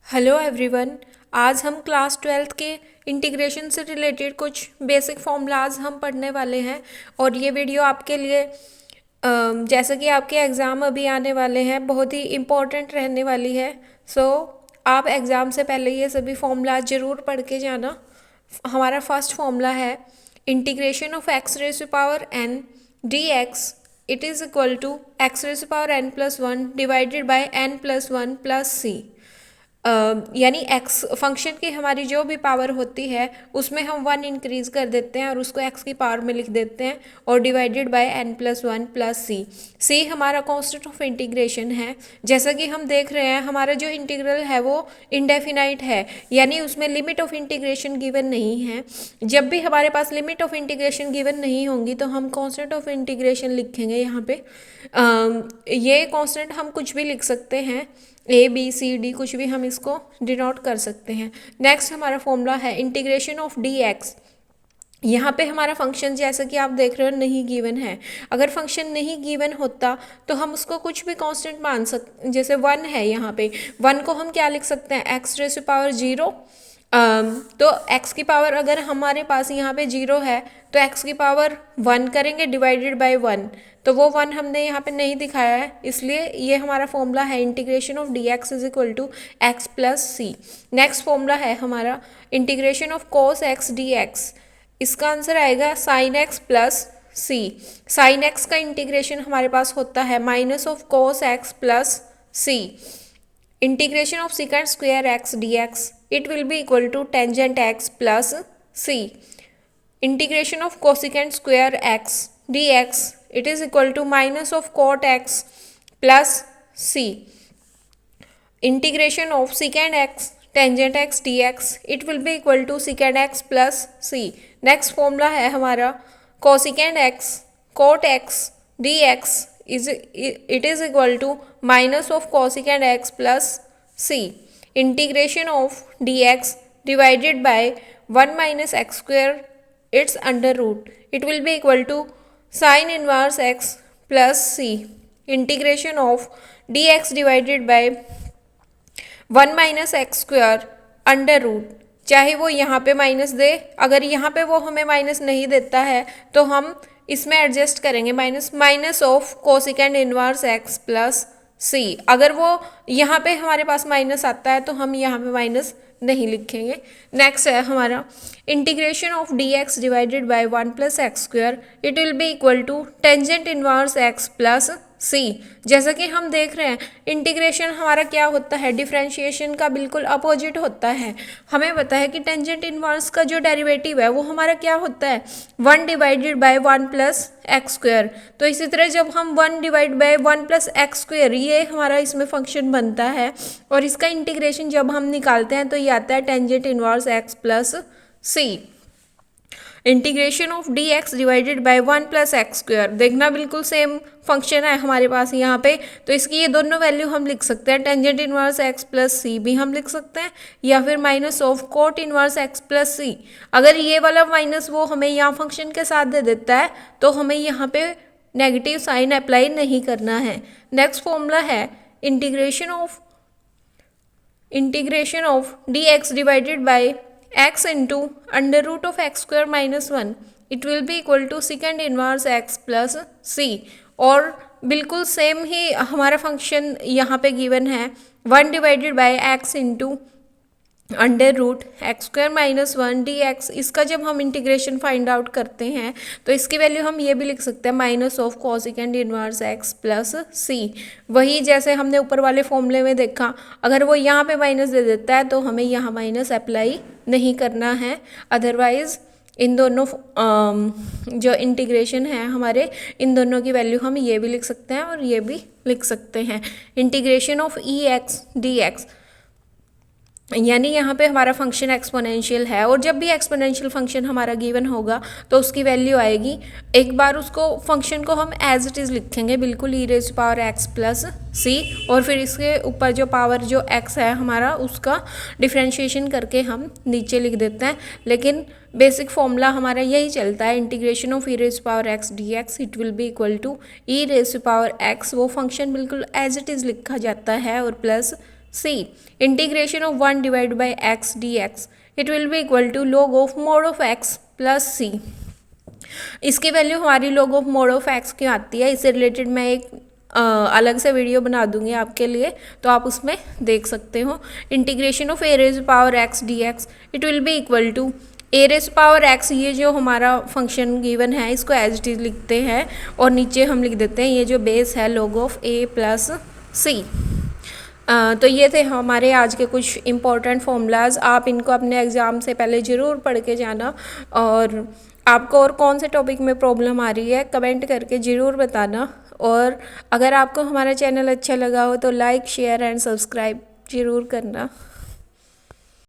Hello everyone. आज हम class 12th के इंटीग्रेशन से रिलेटेड कुछ बेसिक फॉर्मूलाज हम पढ़ने वाले हैं और ये वीडियो आपके लिए जैसे कि आपके एग्ज़ाम अभी आने वाले हैं बहुत ही इम्पोर्टेंट रहने वाली है। सो आप एग्ज़ाम से पहले ये सभी फॉर्मूलाज ज़रूर पढ़ के जाना। हमारा फर्स्ट फॉर्मूला है integration of x raise to power n d x it is equal to x raise to power n plus one divided by n plus one plus c. यानी एक्स फंक्शन की हमारी जो भी power होती है उसमें हम वन इंक्रीज़ कर देते हैं और उसको एक्स की पावर में लिख देते हैं और divided by n plus one plus c. C हमारा कांस्टेंट ऑफ इंटीग्रेशन है। जैसा कि हम देख रहे हैं हमारा जो इंटीग्रल है वो इंडेफिनाइट है, यानी उसमें लिमिट ऑफ इंटीग्रेशन गिवन नहीं है। जब भी हमारे पास लिमिट ऑफ इंटीग्रेशन गिवन नहीं होंगी तो हम कांस्टेंट ऑफ इंटीग्रेशन लिखेंगे। यहाँ पे ये कांस्टेंट हम कुछ भी लिख सकते हैं, ए बी सी डी कुछ भी हम इसको डिनोट कर सकते हैं। नेक्स्ट हमारा फॉर्मूला है इंटीग्रेशन ऑफ डी एक्स। यहाँ पे हमारा फंक्शन जैसा कि आप देख रहे हो नहीं गिवन है। अगर फंक्शन नहीं गिवन होता तो हम उसको कुछ भी कांस्टेंट मान सकते, जैसे वन है यहाँ पे, वन को हम क्या लिख सकते हैं x raise to power zero. तो x की पावर अगर हमारे पास यहाँ पे जीरो है तो x की पावर वन करेंगे डिवाइडेड बाय वन, तो वो वन हमने यहाँ पे नहीं दिखाया है, इसलिए ये हमारा फॉर्मूला है integration of d x is equal to x plus c. Next formula है हमारा integration of cos x d x. इसका आंसर आएगा sine x plus c. Sine x का इंटीग्रेशन हमारे पास होता है minus of cos x plus c. Integration of secant square x dx it will be equal to tangent x plus c. Integration of cosecant square x dx it is equal to minus of cot x plus c. Integration of secant x tangent x dx it will be equal to secant x plus c. Next formula है हमारा cosecant x cot x dx it is equal to minus of cosecant x plus c. Integration of dx divided by 1 minus x square its under root it will be equal to sin inverse x plus c. Integration of dx divided by 1 minus x square under root, चाहे वो यहाँ पे minus दे, अगर यहाँ पे वो हमें minus नहीं देता है तो हम इसमें एडजस्ट करेंगे minus of cosecant inverse x plus c. अगर वो यहाँ पे हमारे पास माइनस आता है तो हम यहाँ पे माइनस नहीं लिखेंगे। नेक्स्ट है हमारा integration of d x divided by one plus x square it will be equal to tangent inverse x plus c. जैसा कि हम देख रहे हैं इंटीग्रेशन हमारा क्या होता है, डिफरेंशिएशन का बिल्कुल अपोजिट होता है। हमें पता है कि टेंजेंट इनवर्स का जो डेरिवेटिव है वो हमारा क्या होता है one divided by one plus x square. तो इसी तरह जब हम one divide by one plus x square ये हमारा इसमें फंक्शन बनता है और इसका इंटीग्रेशन जब हम निकालते हैं तो ये आता है tangent inverse x plus c. Integration of d x divided by one plus x square, देखना बिल्कुल सेम फंक्शन है हमारे पास यहाँ पे, तो इसकी ये दोनों वैल्यू हम लिख सकते हैं, tangent inverse x plus c भी हम लिख सकते हैं या फिर minus of cot inverse x plus c. अगर ये वाला माइनस वो हमें यहाँ फंक्शन के साथ दे देता है तो हमें यहाँ पे नेगेटिव साइन अप्लाई नहीं करना है। नेक्स्ट फॉर्मूला है integration of d x divided by x into under root of x square minus one it will be equal to secant inverse x plus c। और बिल्कुल सेम ही हमारा function यहाँ पे given है one divided by x into under root x square minus one d x. इसका जब हम integration find out करते हैं तो इसकी वैल्यू हम ये भी लिख सकते हैं minus of cosecant inverse x plus c. वही जैसे हमने ऊपर वाले फॉर्मूले में देखा, अगर वो यहाँ पे माइनस दे देता है तो हमें यहाँ माइनस अप्लाई नहीं करना है, अदरवाइज़ इन दोनों जो इंटीग्रेशन है हमारे इन दोनों की वैल्यू हम ये भी लिख सकते हैं और ये भी लिख सकते हैं। Integration of E x d x, यानी यहाँ पे हमारा फंक्शन एक्सपोनेंशियल है और जब भी एक्सपोनेंशियल फंक्शन हमारा गिवन होगा तो उसकी वैल्यू आएगी, एक बार उसको फंक्शन को हम एज इट इज़ लिखेंगे बिल्कुल e raise to power x plus c, और फिर इसके ऊपर जो पावर जो एक्स है हमारा उसका डिफ्रेंशिएशन करके हम नीचे लिख देते हैं। लेकिन बेसिक फॉर्मूला हमारा यही चलता है integration of e raise to power x d x it will be equal to e raise to power x, वो फंक्शन बिल्कुल एज इट इज़ लिखा जाता है और plus C. Integration of 1 divided by x dx. It will be equal to log of mod of x plus c. इसकी value हमारी log of mod of x क्यों आती है, इससे रिलेटेड मैं एक अलग से वीडियो बना दूंगी आपके लिए, तो आप उसमें देख सकते हो. Integration of a raise power x d x, it will be equal to a raise power x, ये जो हमारा फंक्शन गिवन है इसको एज इट इज़ लिखते हैं और नीचे हम लिख देते हैं ये जो बेस है log ऑफ ए प्लस सी. तो ये थे हमारे आज के कुछ इम्पॉर्टेंट फॉर्मूलाज. आप इनको अपने एग्ज़ाम से पहले ज़रूर पढ़ के जाना, और आपको और कौन से टॉपिक में प्रॉब्लम आ रही है कमेंट करके ज़रूर बताना. और अगर आपको हमारा चैनल अच्छा लगा हो तो लाइक शेयर एंड सब्सक्राइब ज़रूर करना.